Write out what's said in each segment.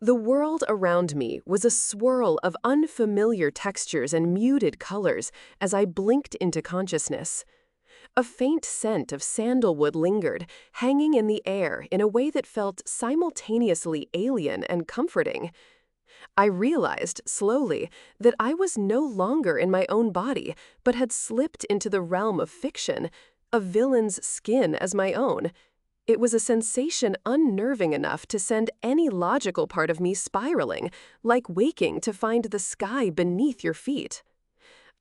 The world around me was a swirl of unfamiliar textures and muted colors as I blinked into consciousness. A faint scent of sandalwood lingered, hanging in the air in a way that felt simultaneously alien and comforting. I realized, slowly, that I was no longer in my own body, but had slipped into the realm of fiction, a villain's skin as my own. It was a sensation unnerving enough to send any logical part of me spiraling, like waking to find the sky beneath your feet.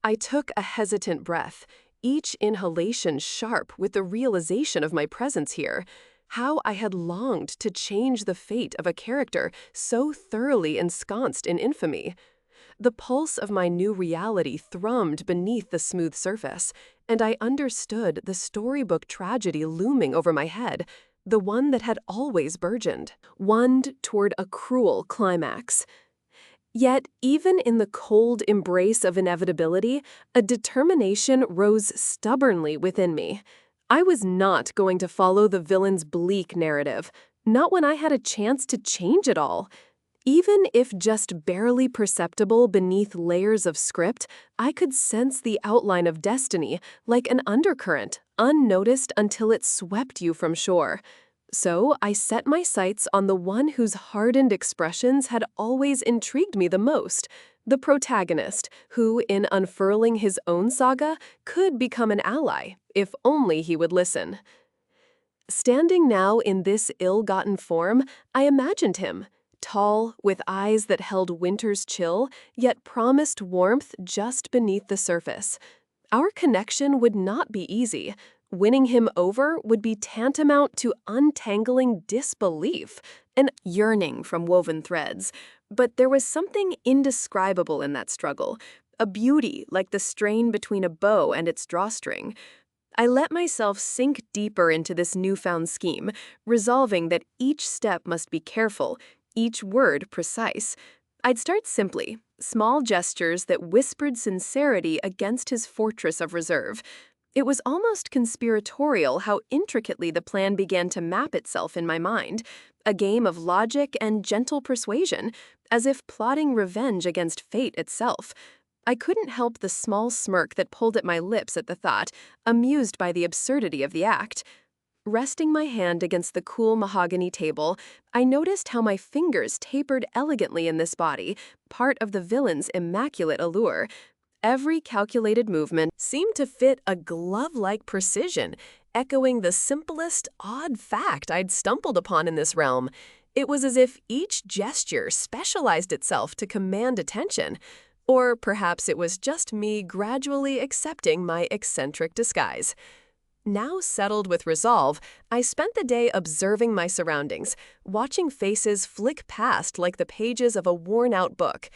I took a hesitant breath, each inhalation sharp with the realization of my presence here, how I had longed to change the fate of a character so thoroughly ensconced in infamy. The pulse of my new reality thrummed beneath the smooth surface, and I understood the storybook tragedy looming over my head, the one that had always burgeoned, one toward a cruel climax. Yet, even in the cold embrace of inevitability, a determination rose stubbornly within me. I was not going to follow the villain's bleak narrative, not when I had a chance to change it all. Even if just barely perceptible beneath layers of script, I could sense the outline of destiny, like an undercurrent, unnoticed until it swept you from shore. So I set my sights on the one whose hardened expressions had always intrigued me the most, the protagonist, who, in unfurling his own saga, could become an ally, if only he would listen. Standing now in this ill-gotten form, I imagined him, tall, with eyes that held winter's chill, yet promised warmth just beneath the surface. Our connection would not be easy. Winning him over would be tantamount to untangling disbelief, an yearning from woven threads. But there was something indescribable in that struggle, a beauty like the strain between a bow and its drawstring. I let myself sink deeper into this newfound scheme, resolving that each step must be careful, each word precise. I'd start simply, small gestures that whispered sincerity against his fortress of reserve. It was almost conspiratorial how intricately the plan began to map itself in my mind, a game of logic and gentle persuasion, as if plotting revenge against fate itself. I couldn't help the small smirk that pulled at my lips at the thought, amused by the absurdity of the act. Resting my hand against the cool mahogany table, I noticed how my fingers tapered elegantly in this body, part of the villain's immaculate allure. Every calculated movement seemed to fit a glove-like precision, echoing the simplest, odd fact I'd stumbled upon in this realm. It was as if each gesture specialized itself to command attention. Or perhaps it was just me gradually accepting my eccentric disguise. Now settled with resolve, I spent the day observing my surroundings, watching faces flick past like the pages of a worn-out book.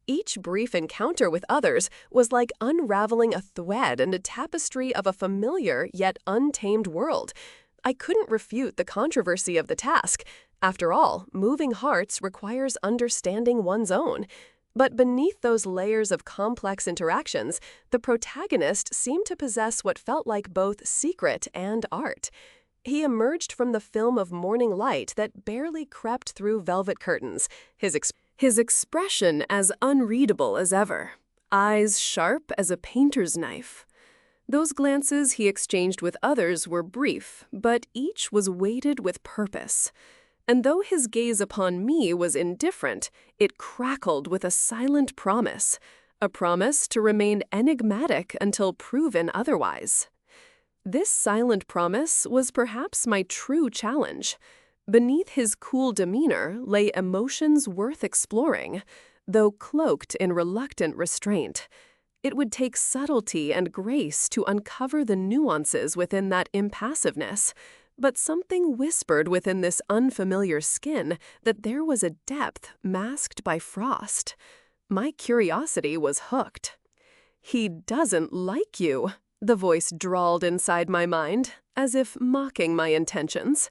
Each brief encounter with others was like unraveling a thread in a tapestry of a familiar yet untamed world. I couldn't refute the controversy of the task. After all, moving hearts requires understanding one's own. But beneath those layers of complex interactions, the protagonist seemed to possess what felt like both secret and art. He emerged from the film of morning light that barely crept through velvet curtains, his expression as unreadable as ever, eyes sharp as a painter's knife. Those glances he exchanged with others were brief, but each was weighted with purpose. And though his gaze upon me was indifferent, it crackled with a silent promise, a promise to remain enigmatic until proven otherwise. This silent promise was perhaps my true challenge. Beneath his cool demeanor lay emotions worth exploring, though cloaked in reluctant restraint. It would take subtlety and grace to uncover the nuances within that impassiveness, but something whispered within this unfamiliar skin that there was a depth masked by frost. My curiosity was hooked. "He doesn't like you," the voice drawled inside my mind, as if mocking my intentions.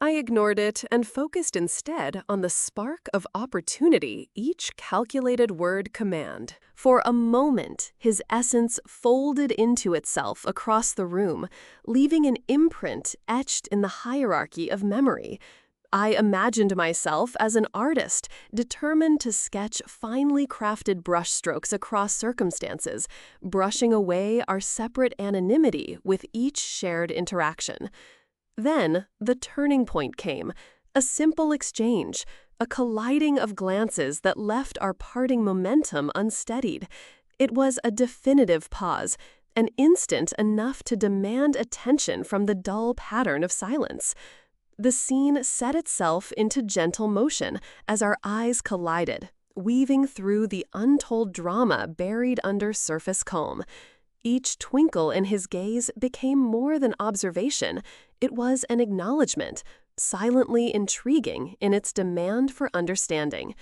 I ignored it and focused instead on the spark of opportunity each calculated word command. For a moment, his essence folded into itself across the room, leaving an imprint etched in the hierarchy of memory. I imagined myself as an artist, determined to sketch finely crafted brushstrokes across circumstances, brushing away our separate anonymity with each shared interaction. Then the turning point came, a simple exchange, a colliding of glances that left our parting momentum unsteadied. It was a definitive pause, an instant enough to demand attention from the dull pattern of silence. The scene set itself into gentle motion as our eyes collided, weaving through the untold drama buried under surface calm. Each twinkle in his gaze became more than observation. It was an acknowledgement, silently intriguing in its demand for understanding.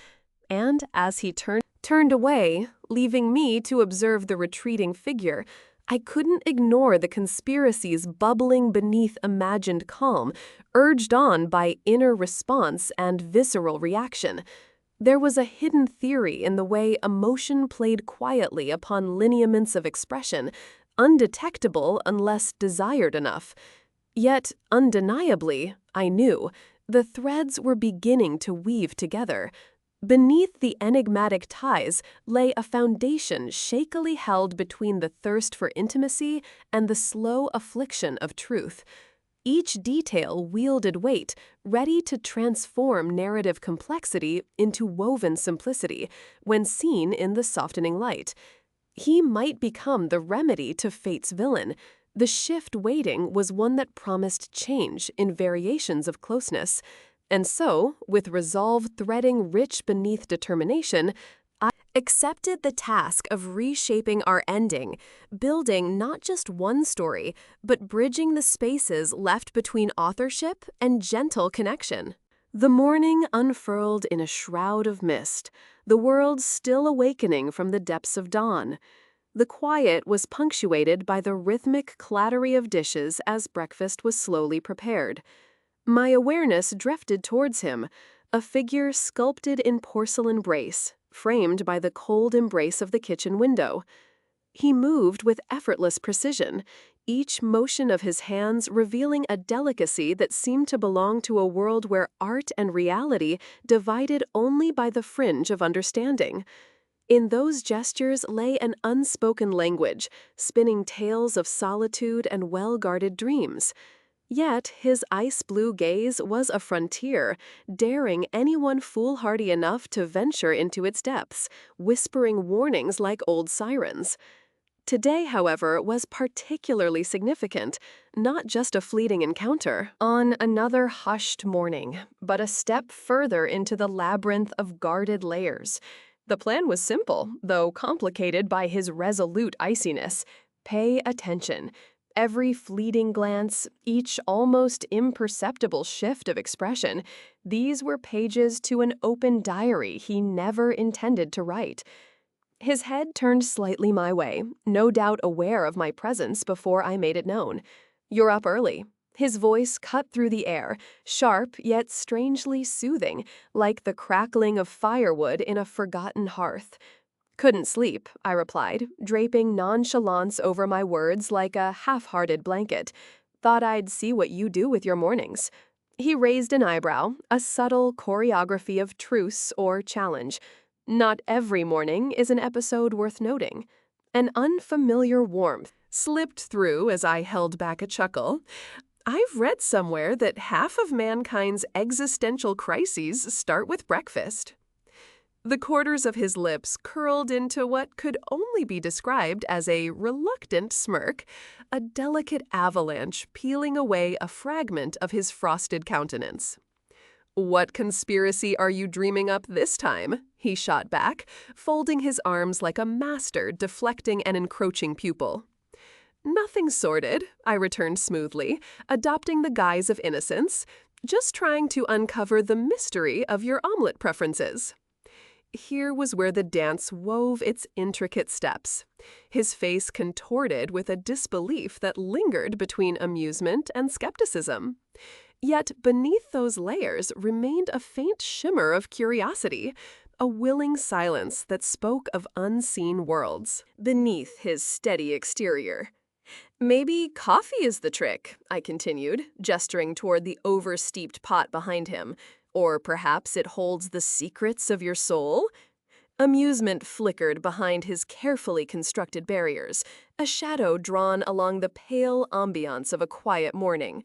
And as he turned away, leaving me to observe the retreating figure, I couldn't ignore the conspiracies bubbling beneath imagined calm, urged on by inner response and visceral reaction. There was a hidden theory in the way emotion played quietly upon lineaments of expression, undetectable unless desired enough. Yet, undeniably, I knew, the threads were beginning to weave together. Beneath the enigmatic ties lay a foundation shakily held between the thirst for intimacy and the slow affliction of truth. Each detail wielded weight, ready to transform narrative complexity into woven simplicity when seen in the softening light. He might become the remedy to fate's villain. The shift waiting was one that promised change in variations of closeness. And so, with resolve threading rich beneath determination, I accepted the task of reshaping our ending, building not just one story, but bridging the spaces left between authorship and gentle connection. The morning unfurled in a shroud of mist, the world still awakening from the depths of dawn. The quiet was punctuated by the rhythmic clattery of dishes as breakfast was slowly prepared. My awareness drifted towards him, a figure sculpted in porcelain brace, framed by the cold embrace of the kitchen window. He moved with effortless precision, each motion of his hands revealing a delicacy that seemed to belong to a world where art and reality divided only by the fringe of understanding. In those gestures lay an unspoken language, spinning tales of solitude and well-guarded dreams. Yet his ice-blue gaze was a frontier, daring anyone foolhardy enough to venture into its depths, whispering warnings like old sirens. Today, however, was particularly significant, not just a fleeting encounter on another hushed morning, but a step further into the labyrinth of guarded layers. The plan was simple, though complicated by his resolute iciness. Pay attention. Every fleeting glance, each almost imperceptible shift of expression, these were pages to an open diary he never intended to write. His head turned slightly my way, no doubt aware of my presence before I made it known. "You're up early." His voice cut through the air, sharp yet strangely soothing, like the crackling of firewood in a forgotten hearth. "Couldn't sleep," I replied, draping nonchalance over my words like a half-hearted blanket. "Thought I'd see what you do with your mornings." He raised an eyebrow, a subtle choreography of truce or challenge. "Not every morning is an episode worth noting." An unfamiliar warmth slipped through as I held back a chuckle. "I've read somewhere that half of mankind's existential crises start with breakfast." The corners of his lips curled into what could only be described as a reluctant smirk, a delicate avalanche peeling away a fragment of his frosted countenance. "What conspiracy are you dreaming up this time?" he shot back, folding his arms like a master deflecting an encroaching pupil. "Nothing sordid," I returned smoothly, adopting the guise of innocence, "just trying to uncover the mystery of your omelet preferences." Here was where the dance wove its intricate steps. His face contorted with a disbelief that lingered between amusement and skepticism. Yet beneath those layers remained a faint shimmer of curiosity, a willing silence that spoke of unseen worlds. Beneath his steady exterior, Maybe coffee is the trick, I continued, gesturing toward the over-steeped pot behind him. Or perhaps it holds the secrets of your soul? Amusement flickered behind his carefully constructed barriers, a shadow drawn along the pale ambiance of a quiet morning.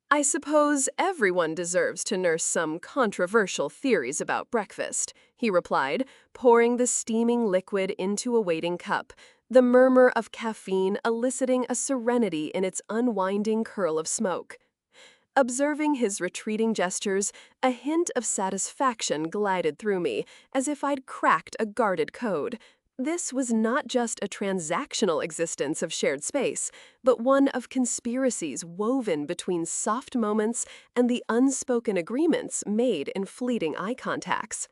I suppose everyone deserves to nurse some controversial theories about breakfast, he replied, pouring the steaming liquid into a waiting cup, the murmur of caffeine eliciting a serenity in its unwinding curl of smoke. Observing his retreating gestures, a hint of satisfaction glided through me, as if I'd cracked a guarded code. This was not just a transactional existence of shared space, but one of conspiracies woven between soft moments and the unspoken agreements made in fleeting eye contacts.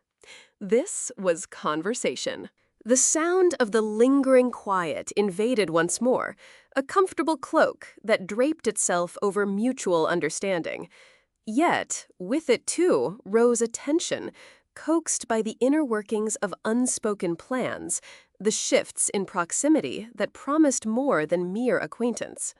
This was conversation. The sound of the lingering quiet invaded once more, a comfortable cloak that draped itself over mutual understanding. Yet, with it too, rose a tension, coaxed by the inner workings of unspoken plans, the shifts in proximity that promised more than mere acquaintance.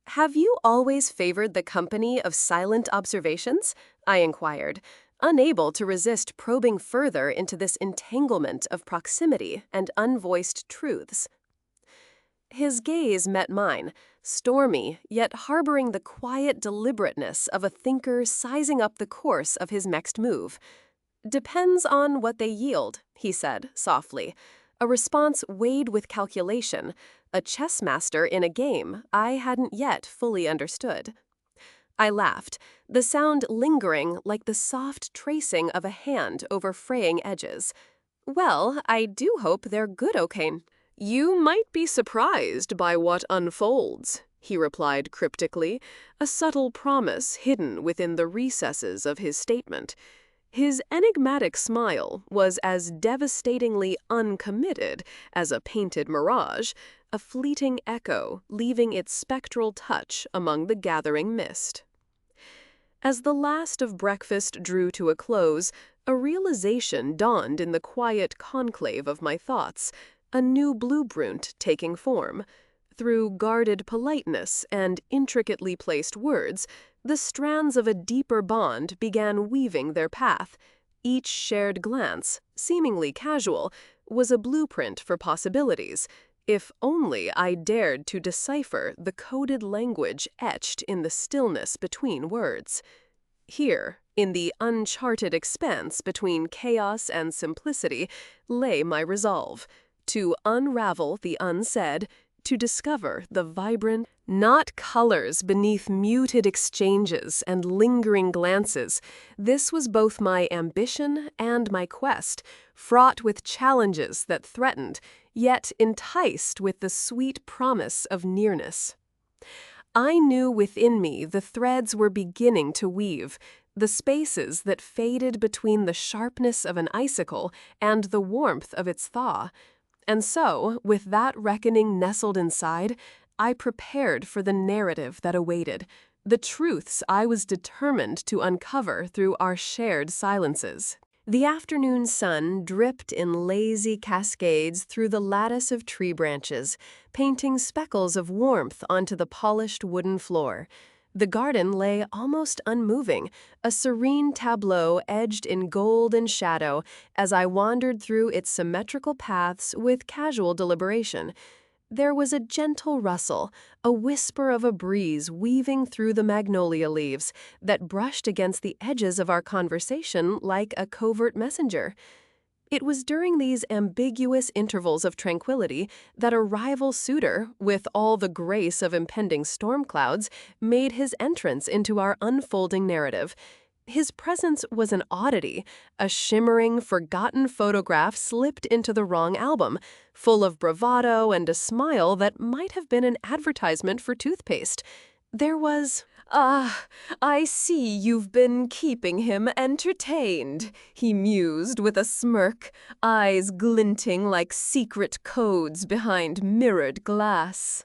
"Have you always favored the company of silent observations?" I inquired, unable to resist probing further into this entanglement of proximity and unvoiced truths. His gaze met mine, stormy, yet harboring the quiet deliberateness of a thinker sizing up the course of his next move. "Depends on what they yield," he said, softly, a response weighed with calculation, a chess master in a game I hadn't yet fully understood. I laughed, the sound lingering like the soft tracing of a hand over fraying edges. "Well, I do hope they're good, O'Kane." "You might be surprised by what unfolds," he replied cryptically, a subtle promise hidden within the recesses of his statement. His enigmatic smile was as devastatingly uncommitted as a painted mirage, a fleeting echo leaving its spectral touch among the gathering mist. As the last of breakfast drew to a close, a realization dawned in the quiet conclave of my thoughts, a new blueprint taking form. Through guarded politeness and intricately placed words, the strands of a deeper bond began weaving their path. Each shared glance, seemingly casual, was a blueprint for possibilities, if only I dared to decipher the coded language etched in the stillness between words. Here, in the uncharted expanse between chaos and simplicity, lay my resolve to unravel the unsaid, to discover the vibrant, not colors beneath muted exchanges and lingering glances. This was both my ambition and my quest, fraught with challenges that threatened, yet enticed with the sweet promise of nearness. I knew within me the threads were beginning to weave, the spaces that faded between the sharpness of an icicle and the warmth of its thaw. And so, with that reckoning nestled inside, I prepared for the narrative that awaited, the truths I was determined to uncover through our shared silences. The afternoon sun dripped in lazy cascades through the lattice of tree branches, painting speckles of warmth onto the polished wooden floor. The garden lay almost unmoving, a serene tableau edged in gold and shadow as I wandered through its symmetrical paths with casual deliberation. There was a gentle rustle, a whisper of a breeze weaving through the magnolia leaves that brushed against the edges of our conversation like a covert messenger. It was during these ambiguous intervals of tranquility that a rival suitor, with all the grace of impending storm clouds, made his entrance into our unfolding narrative. His presence was an oddity, a shimmering, forgotten photograph slipped into the wrong album, full of bravado and a smile that might have been an advertisement for toothpaste. There was, "Ah, I see you've been keeping him entertained," he mused with a smirk, eyes glinting like secret codes behind mirrored glass.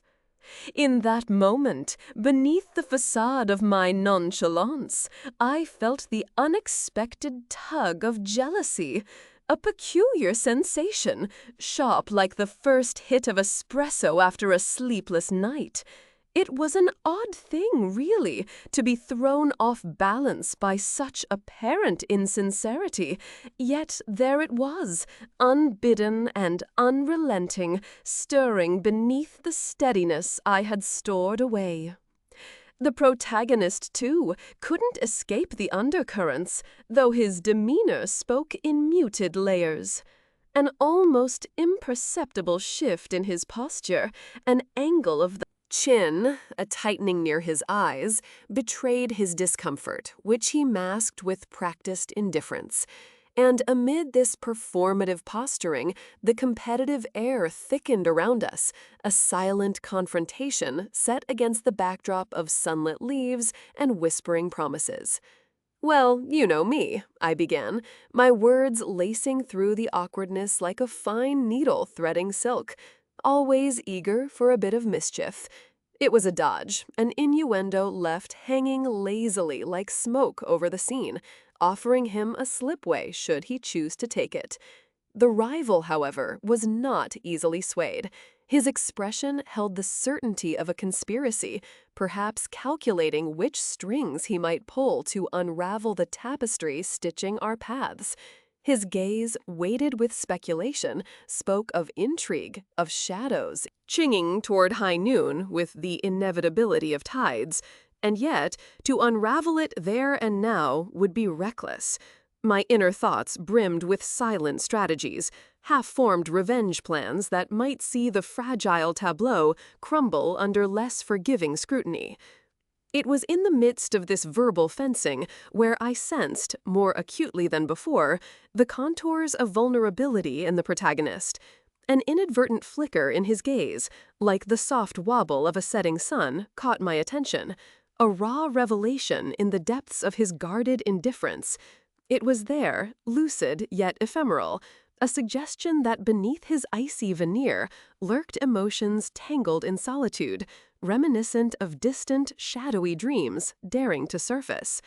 In that moment, beneath the facade of my nonchalance, I felt the unexpected tug of jealousy. a peculiar sensation, sharp like the first hit of espresso after a sleepless night. It was an odd thing, really, to be thrown off balance by such apparent insincerity, yet there it was, unbidden and unrelenting, stirring beneath the steadiness I had stored away. The protagonist, too, couldn't escape the undercurrents, though his demeanor spoke in muted layers. An almost imperceptible shift in his posture, an angle of the chin, a tightening near his eyes, betrayed his discomfort, which he masked with practiced indifference. And amid this performative posturing, the competitive air thickened around us, a silent confrontation set against the backdrop of sunlit leaves and whispering promises. "Well, you know me," I began, my words lacing through the awkwardness like a fine needle threading silk, always eager for a bit of mischief. It was a dodge, an innuendo left hanging lazily like smoke over the scene, offering him a slipway should he choose to take it. The rival, however, was not easily swayed. His expression held the certainty of a conspiracy, perhaps calculating which strings he might pull to unravel the tapestry stitching our paths. His gaze, weighted with speculation, spoke of intrigue, of shadows, chinging toward high noon with the inevitability of tides, and yet to unravel it there and now would be reckless. My inner thoughts brimmed with silent strategies, half-formed revenge plans that might see the fragile tableau crumble under less forgiving scrutiny. It was in the midst of this verbal fencing where I sensed, more acutely than before, the contours of vulnerability in the protagonist. An inadvertent flicker in his gaze, like the soft wobble of a setting sun, caught my attention. A raw revelation in the depths of his guarded indifference. It was there, lucid yet ephemeral, a suggestion that beneath his icy veneer lurked emotions tangled in solitude, reminiscent of distant, shadowy dreams daring to surface.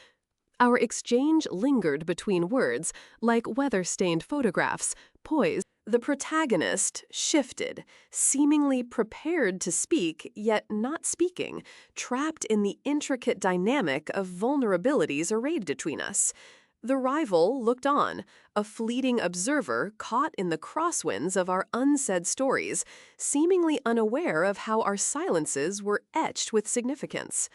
Our exchange lingered between words, like weather-stained photographs, poised. The protagonist shifted, seemingly prepared to speak, yet not speaking, trapped in the intricate dynamic of vulnerabilities arrayed between us. The rival looked on, a fleeting observer caught in the crosswinds of our unsaid stories, seemingly unaware of how our silences were etched with significance.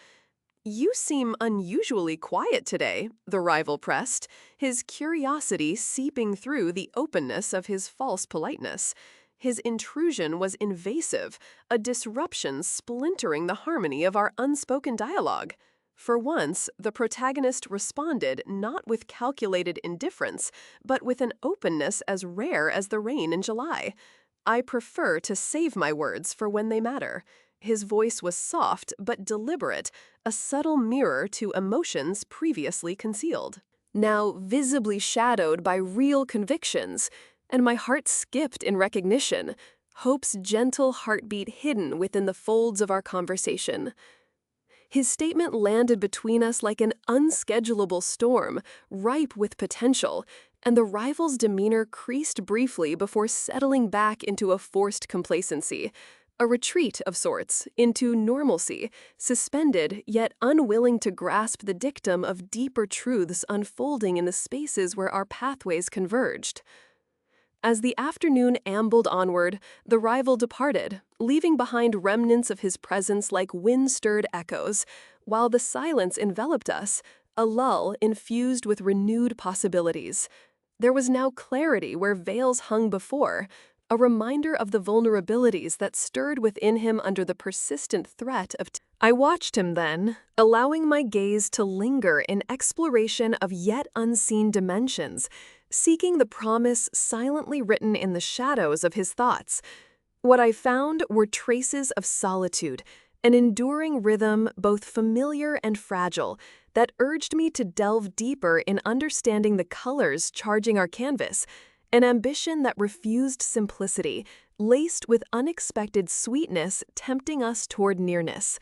"You seem unusually quiet today," the rival pressed, his curiosity seeping through the openness of his false politeness. His intrusion was invasive, a disruption splintering the harmony of our unspoken dialogue. For once, the protagonist responded not with calculated indifference, but with an openness as rare as the rain in July. I prefer to save my words for when they matter. His voice was soft but deliberate, a subtle mirror to emotions previously concealed, now visibly shadowed by real convictions, and my heart skipped in recognition, hope's gentle heartbeat hidden within the folds of our conversation. His statement landed between us like an unschedulable storm, ripe with potential, and the rival's demeanor creased briefly before settling back into a forced complacency, a retreat of sorts into normalcy, suspended yet unwilling to grasp the dictum of deeper truths unfolding in the spaces where our pathways converged. As the afternoon ambled onward, the rival departed, leaving behind remnants of his presence like wind-stirred echoes, while the silence enveloped us, a lull infused with renewed possibilities. There was now clarity where veils hung before, a reminder of the vulnerabilities that stirred within him under the persistent threat of I watched him then, allowing my gaze to linger in exploration of yet unseen dimensions, seeking the promise silently written in the shadows of his thoughts. What I found were traces of solitude, an enduring rhythm both familiar and fragile, that urged me to delve deeper in understanding the colors charging our canvas, an ambition that refused simplicity, laced with unexpected sweetness tempting us toward nearness.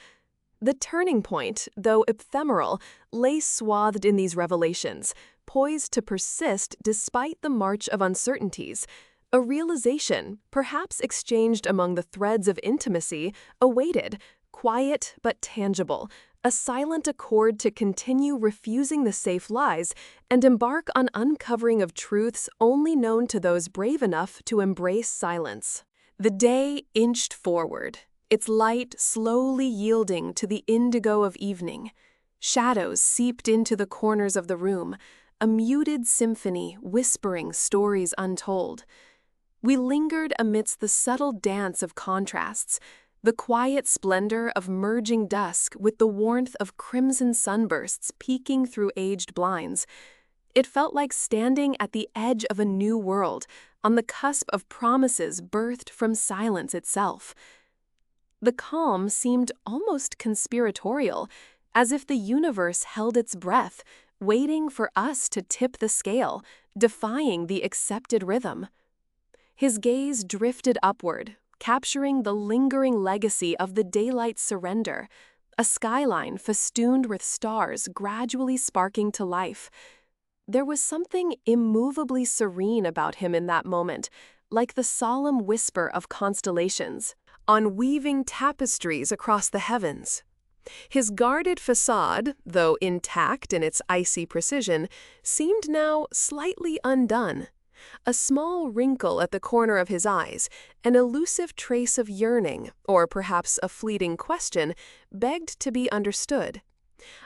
The turning point, though ephemeral, lay swathed in these revelations, poised to persist despite the march of uncertainties. A realization, perhaps exchanged among the threads of intimacy, awaited, quiet but tangible, a silent accord to continue refusing the safe lies and embark on uncovering of truths only known to those brave enough to embrace silence. The day inched forward, its light slowly yielding to the indigo of evening. Shadows seeped into the corners of the room, a muted symphony whispering stories untold. We lingered amidst the subtle dance of contrasts, the quiet splendor of merging dusk with the warmth of crimson sunbursts peeking through aged blinds. It felt like standing at the edge of a new world, on the cusp of promises birthed from silence itself. The calm seemed almost conspiratorial, as if the universe held its breath, waiting for us to tip the scale, defying the accepted rhythm. His gaze drifted upward, capturing the lingering legacy of the daylight's surrender, a skyline festooned with stars gradually sparking to life. There was something immovably serene about him in that moment, like the solemn whisper of constellations, on weaving tapestries across the heavens. His guarded facade, though intact in its icy precision, seemed now slightly undone. A small wrinkle at the corner of his eyes, an elusive trace of yearning, or perhaps a fleeting question, begged to be understood.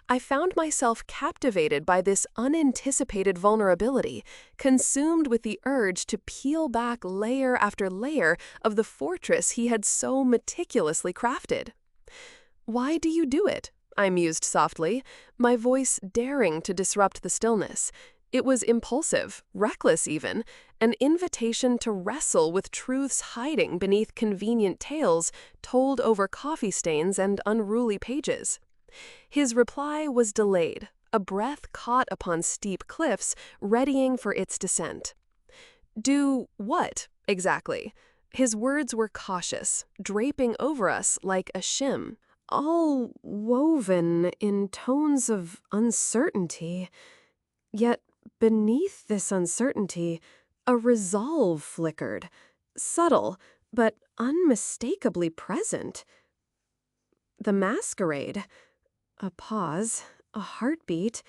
I found myself captivated by this unanticipated vulnerability, consumed with the urge to peel back layer after layer of the fortress he had so meticulously crafted. "Why do you do it?" I mused softly, my voice daring to disrupt the stillness. It was impulsive, reckless even, an invitation to wrestle with truths hiding beneath convenient tales told over coffee stains and unruly pages. His reply was delayed, a breath caught upon steep cliffs, readying for its descent. "Do what, exactly?" His words were cautious, draping over us like a shim, all woven in tones of uncertainty. Yet beneath this uncertainty, a resolve flickered, subtle but unmistakably present. The masquerade. A pause, a heartbeat,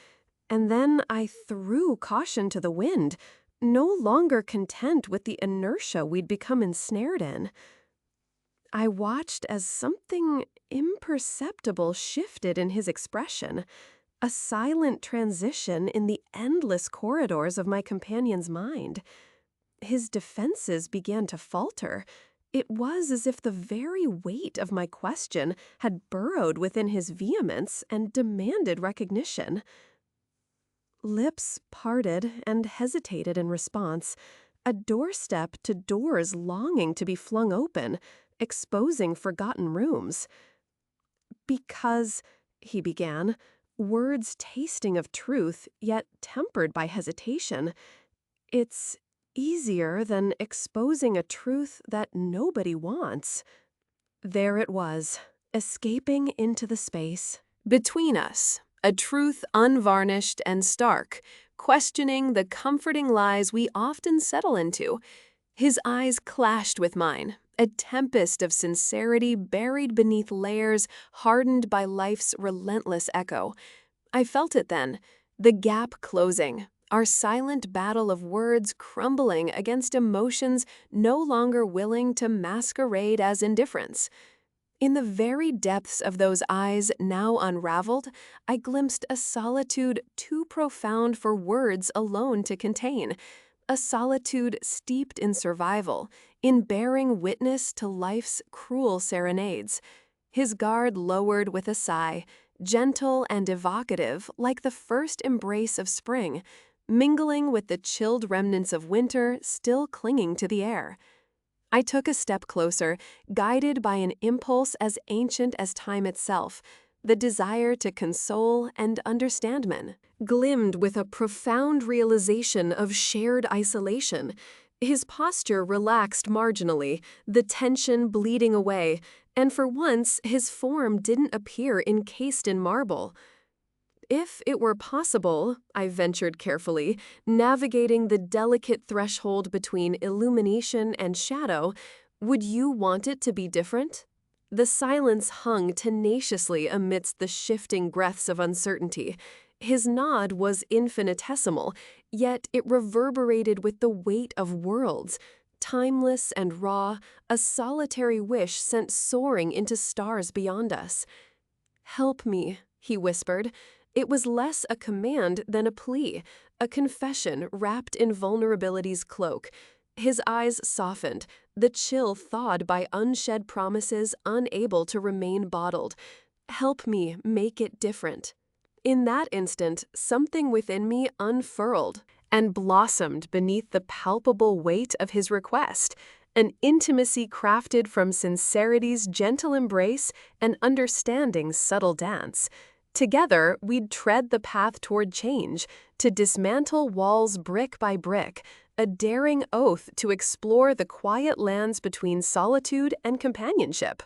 and then I threw caution to the wind, no longer content with the inertia we'd become ensnared in. I watched as something imperceptible shifted in his expression, a silent transition in the endless corridors of my companion's mind. His defenses began to falter. It was as if the very weight of my question had burrowed within his vehemence and demanded recognition. Lips parted and hesitated in response, a doorstep to doors longing to be flung open, exposing forgotten rooms. "Because," he began, words tasting of truth, yet tempered by hesitation, "it's easier than exposing a truth that nobody wants." There it was, escaping into the space between us, a truth unvarnished and stark, questioning the comforting lies we often settle into. His eyes clashed with mine, a tempest of sincerity buried beneath layers hardened by life's relentless echo. I felt it then, the gap closing, our silent battle of words crumbling against emotions no longer willing to masquerade as indifference. In the very depths of those eyes now unraveled, I glimpsed a solitude too profound for words alone to contain, a solitude steeped in survival, in bearing witness to life's cruel serenades. His guard lowered with a sigh, gentle and evocative like the first embrace of spring, mingling with the chilled remnants of winter still clinging to the air. I took a step closer, guided by an impulse as ancient as time itself, the desire to console and understand men. Glimmed with a profound realization of shared isolation, his posture relaxed marginally, the tension bleeding away, and for once his form didn't appear encased in marble. If it were possible, I ventured carefully, navigating the delicate threshold between illumination and shadow, would you want it to be different? The silence hung tenaciously amidst the shifting breaths of uncertainty. His nod was infinitesimal, yet it reverberated with the weight of worlds. Timeless and raw, a solitary wish sent soaring into stars beyond us. "Help me," he whispered. It was less a command than a plea, a confession wrapped in vulnerability's cloak. His eyes softened, the chill thawed by unshed promises unable to remain bottled. "Help me make it different." In that instant, something within me unfurled and blossomed beneath the palpable weight of his request, an intimacy crafted from sincerity's gentle embrace and understanding's subtle dance. Together, we'd tread the path toward change, to dismantle walls brick by brick, a daring oath to explore the quiet lands between solitude and companionship.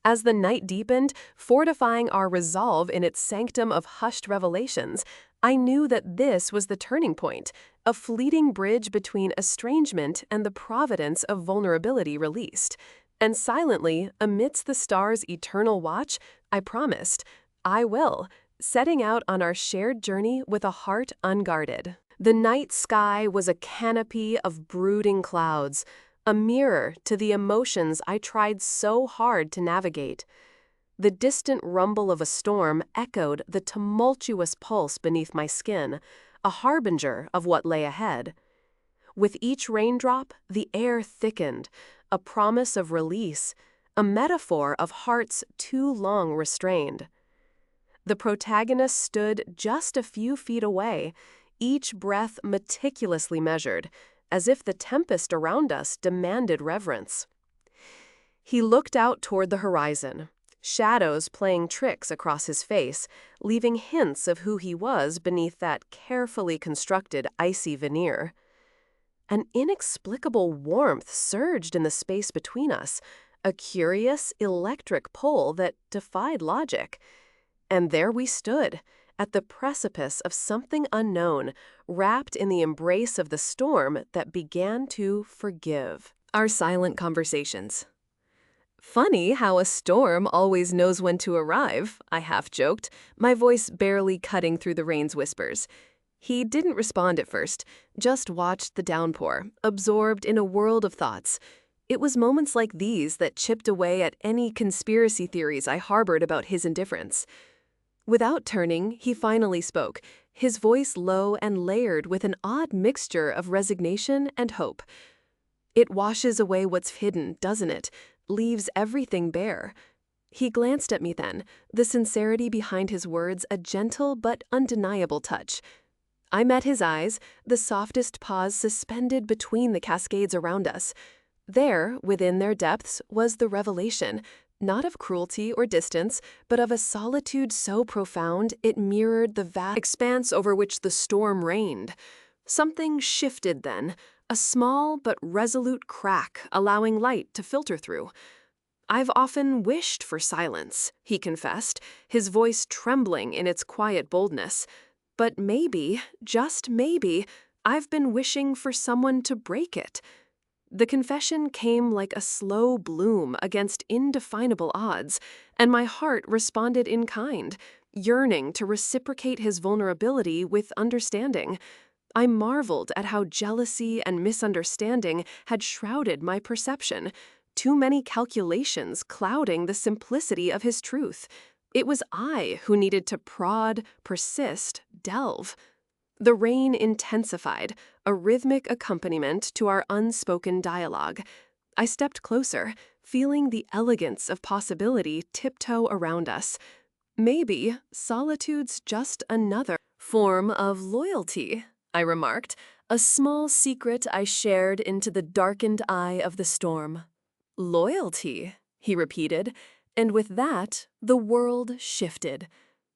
As the night deepened, fortifying our resolve in its sanctum of hushed revelations, I knew that this was the turning point, a fleeting bridge between estrangement and the providence of vulnerability released. And silently, amidst the stars' eternal watch, I promised, I will, setting out on our shared journey with a heart unguarded. The night sky was a canopy of brooding clouds, a mirror to the emotions I tried so hard to navigate. The distant rumble of a storm echoed the tumultuous pulse beneath my skin, a harbinger of what lay ahead. With each raindrop, the air thickened, a promise of release, a metaphor of hearts too long restrained. The protagonist stood just a few feet away, each breath meticulously measured, as if the tempest around us demanded reverence. He looked out toward the horizon, shadows playing tricks across his face, leaving hints of who he was beneath that carefully constructed icy veneer. An inexplicable warmth surged in the space between us, a curious electric pull that defied logic. And there we stood, at the precipice of something unknown, wrapped in the embrace of the storm that began to forgive. Our silent conversations. "Funny how a storm always knows when to arrive," I half joked, my voice barely cutting through the rain's whispers. He didn't respond at first, just watched the downpour, absorbed in a world of thoughts. It was moments like these that chipped away at any conspiracy theories I harbored about his indifference. Without turning, he finally spoke, his voice low and layered with an odd mixture of resignation and hope. "It washes away what's hidden, doesn't it? Leaves everything bare." He glanced at me then, the sincerity behind his words a gentle but undeniable touch. I met his eyes, the softest pause suspended between the cascades around us. There, within their depths, was the revelation, not of cruelty or distance, but of a solitude so profound it mirrored the vast expanse over which the storm reigned. Something shifted then, a small but resolute crack allowing light to filter through. "I've often wished for silence," he confessed, his voice trembling in its quiet boldness. "But maybe, just maybe, I've been wishing for someone to break it." The confession came like a slow bloom against indefinable odds, and my heart responded in kind, yearning to reciprocate his vulnerability with understanding. I marveled at how jealousy and misunderstanding had shrouded my perception, too many calculations clouding the simplicity of his truth. It was I who needed to prod, persist, delve. The rain intensified, a rhythmic accompaniment to our unspoken dialogue. I stepped closer, feeling the elegance of possibility tiptoe around us. Maybe solitude's just another form of loyalty, I remarked, a small secret I shared into the darkened eye of the storm. "Loyalty," he repeated, and with that, the world shifted.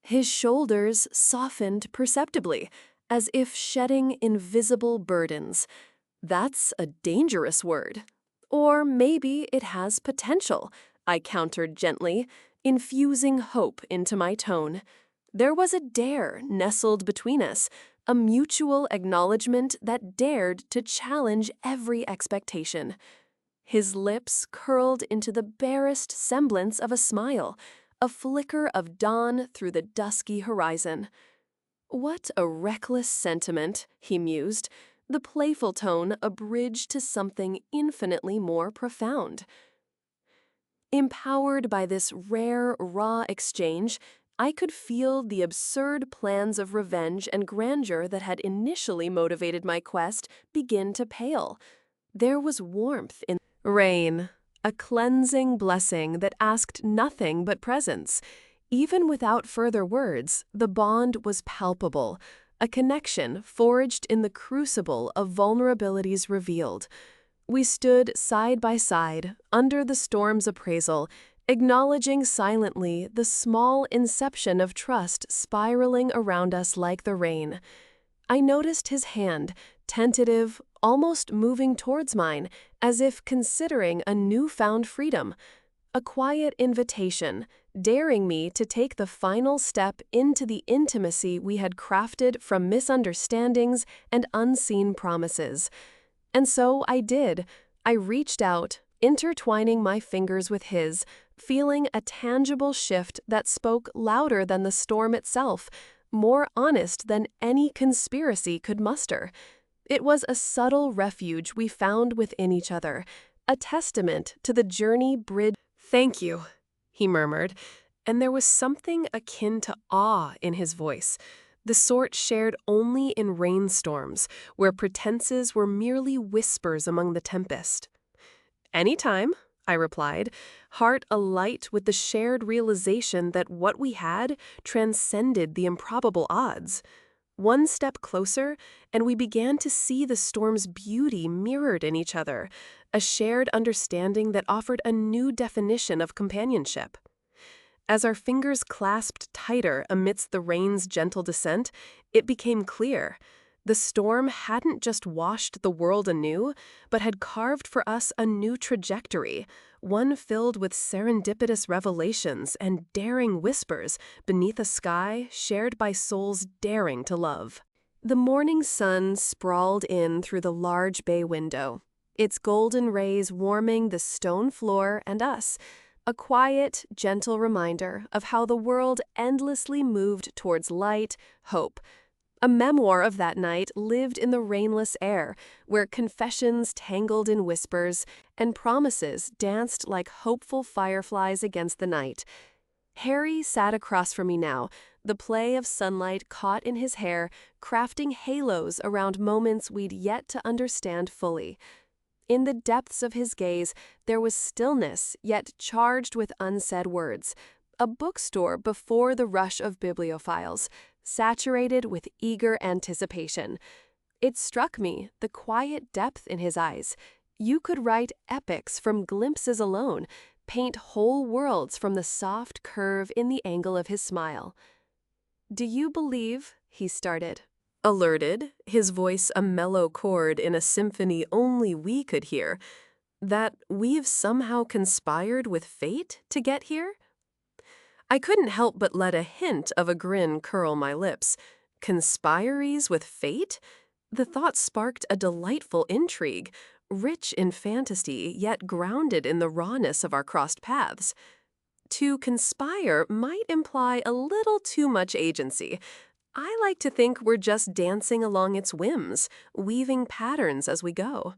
His shoulders softened perceptibly, as if shedding invisible burdens. "That's a dangerous word. Or maybe it has potential," I countered gently, infusing hope into my tone. There was a dare nestled between us, a mutual acknowledgement that dared to challenge every expectation. His lips curled into the barest semblance of a smile, a flicker of dawn through the dusky horizon. What a reckless sentiment, he mused, the playful tone a bridge to something infinitely more profound. Empowered by this rare, raw exchange, I could feel the absurd plans of revenge and grandeur that had initially motivated my quest begin to pale. There was warmth in rain, a cleansing blessing that asked nothing but presence. Even without further words, the bond was palpable, a connection forged in the crucible of vulnerabilities revealed. We stood side by side, under the storm's appraisal, acknowledging silently the small inception of trust spiraling around us like the rain. I noticed his hand, tentative, almost moving towards mine, as if considering a newfound freedom. A quiet invitation, daring me to take the final step into the intimacy we had crafted from misunderstandings and unseen promises. And so I did. I reached out, intertwining my fingers with his, feeling a tangible shift that spoke louder than the storm itself, more honest than any conspiracy could muster. It was a subtle refuge we found within each other, a testament to the journey bridged. "Thank you," he murmured, and there was something akin to awe in his voice, the sort shared only in rainstorms, where pretenses were merely whispers among the tempest. "Anytime," I replied, heart alight with the shared realization that what we had transcended the improbable odds. One step closer, and we began to see the storm's beauty mirrored in each other, a shared understanding that offered a new definition of companionship. As our fingers clasped tighter amidst the rain's gentle descent, it became clear. The storm hadn't just washed the world anew, but had carved for us a new trajectory, one filled with serendipitous revelations and daring whispers beneath a sky shared by souls daring to love. The morning sun sprawled in through the large bay window, its golden rays warming the stone floor and us, a quiet, gentle reminder of how the world endlessly moved towards light, hope. A memoir of that night lived in the rainless air, where confessions tangled in whispers and promises danced like hopeful fireflies against the night. Harry sat across from me now, the play of sunlight caught in his hair, crafting halos around moments we'd yet to understand fully. In the depths of his gaze, there was stillness, yet charged with unsaid words, a bookstore before the rush of bibliophiles, saturated with eager anticipation. It struck me, the quiet depth in his eyes. You could write epics from glimpses alone, paint whole worlds from the soft curve in the angle of his smile. "Do you believe," he started, alerted, his voice a mellow chord in a symphony only we could hear, "that we've somehow conspired with fate to get here?" I couldn't help but let a hint of a grin curl my lips. Conspiries with fate? The thought sparked a delightful intrigue, rich in fantasy, yet grounded in the rawness of our crossed paths. To conspire might imply a little too much agency. I like to think we're just dancing along its whims, weaving patterns as we go.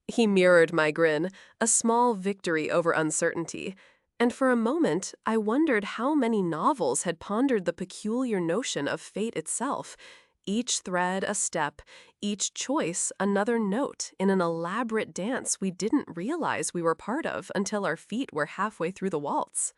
He mirrored my grin, a small victory over uncertainty. And for a moment, I wondered how many novels had pondered the peculiar notion of fate itself, each thread a step, each choice another note in an elaborate dance we didn't realize we were part of until our feet were halfway through the waltz.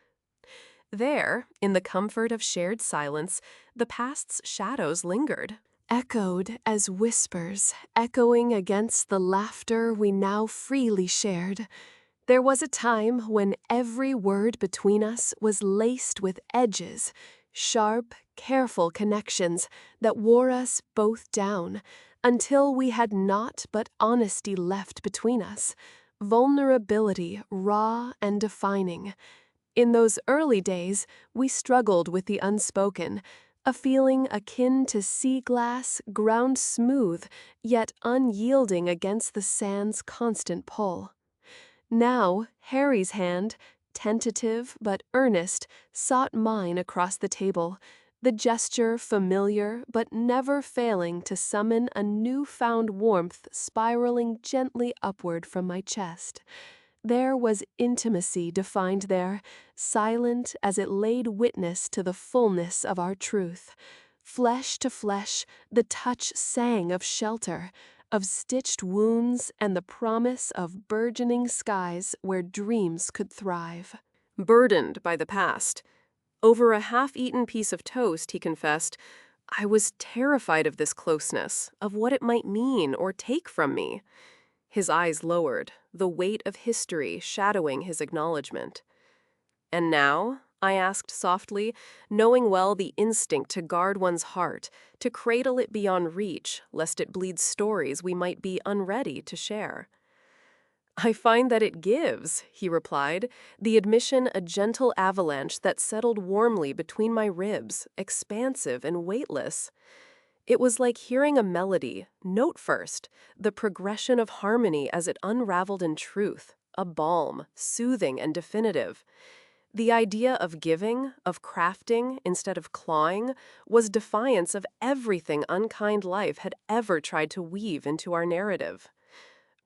There, in the comfort of shared silence, the past's shadows lingered, echoed as whispers, echoing against the laughter we now freely shared. There was a time when every word between us was laced with edges, sharp, careful connections that wore us both down, until we had naught but honesty left between us, vulnerability raw and defining. In those early days, we struggled with the unspoken, a feeling akin to sea glass ground smooth, yet unyielding against the sand's constant pull. Now, Harry's hand, tentative but earnest, sought mine across the table, the gesture familiar but never failing to summon a newfound warmth spiraling gently upward from my chest. There was intimacy defined there, silent as it laid witness to the fullness of our truth. Flesh to flesh, the touch sang of shelter, of stitched wounds and the promise of burgeoning skies where dreams could thrive. Burdened by the past, over a half-eaten piece of toast, he confessed, I was terrified of this closeness, of what it might mean or take from me. His eyes lowered, the weight of history shadowing his acknowledgement. And now? I asked softly, knowing well the instinct to guard one's heart, to cradle it beyond reach, lest it bleed stories we might be unready to share. I find that it gives, he replied, the admission a gentle avalanche that settled warmly between my ribs, expansive and weightless. It was like hearing a melody, note first, the progression of harmony as it unraveled in truth, a balm, soothing and definitive. The idea of giving, of crafting instead of clawing, was defiance of everything unkind life had ever tried to weave into our narrative.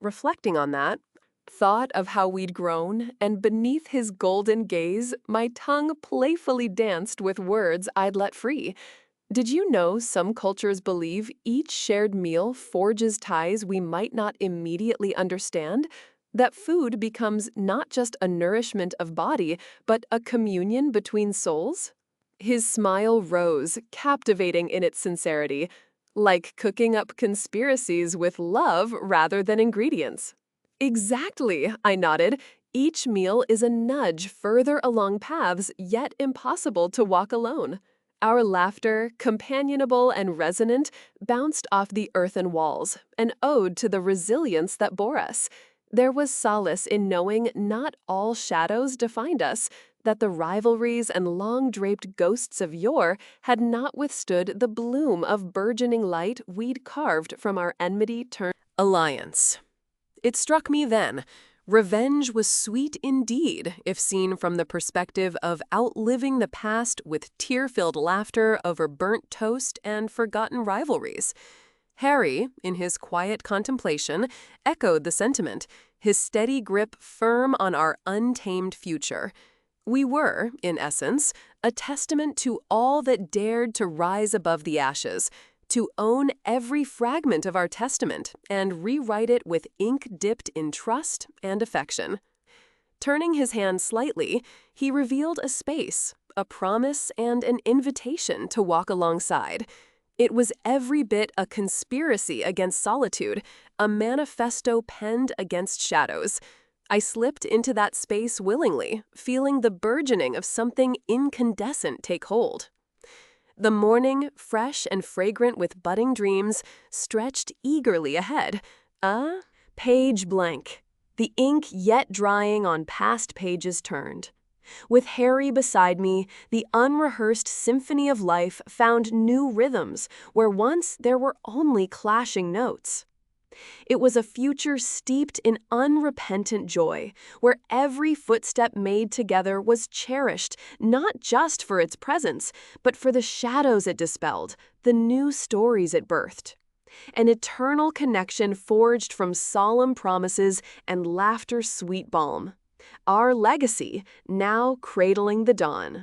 Reflecting on that, thought of how we'd grown, and beneath his golden gaze, my tongue playfully danced with words I'd let free. Did you know some cultures believe each shared meal forges ties we might not immediately understand? That food becomes not just a nourishment of body, but a communion between souls? His smile rose, captivating in its sincerity, like cooking up conspiracies with love rather than ingredients. Exactly, I nodded. Each meal is a nudge further along paths yet impossible to walk alone. Our laughter, companionable and resonant, bounced off the earthen walls, an ode to the resilience that bore us. There was solace in knowing not all shadows defined us, that the rivalries and long-draped ghosts of yore had not withstood the bloom of burgeoning light we'd carved from our enmity-turned alliance. It struck me then, revenge was sweet indeed if seen from the perspective of outliving the past with tear-filled laughter over burnt toast and forgotten rivalries. Harry, in his quiet contemplation, echoed the sentiment, his steady grip firm on our untamed future. We were, in essence, a testament to all that dared to rise above the ashes, to own every fragment of our testament and rewrite it with ink dipped in trust and affection. Turning his hand slightly, he revealed a space, a promise and an invitation to walk alongside. It was every bit a conspiracy against solitude, a manifesto penned against shadows. I slipped into that space willingly, feeling the burgeoning of something incandescent take hold. The morning, fresh and fragrant with budding dreams, stretched eagerly ahead. A page blank, the ink yet drying on past pages turned. With Harry beside me, the unrehearsed symphony of life found new rhythms where once there were only clashing notes. It was a future steeped in unrepentant joy, where every footstep made together was cherished, not just for its presence, but for the shadows it dispelled, the new stories it birthed. An eternal connection forged from solemn promises and laughter's sweet balm. Our legacy, now cradling the dawn.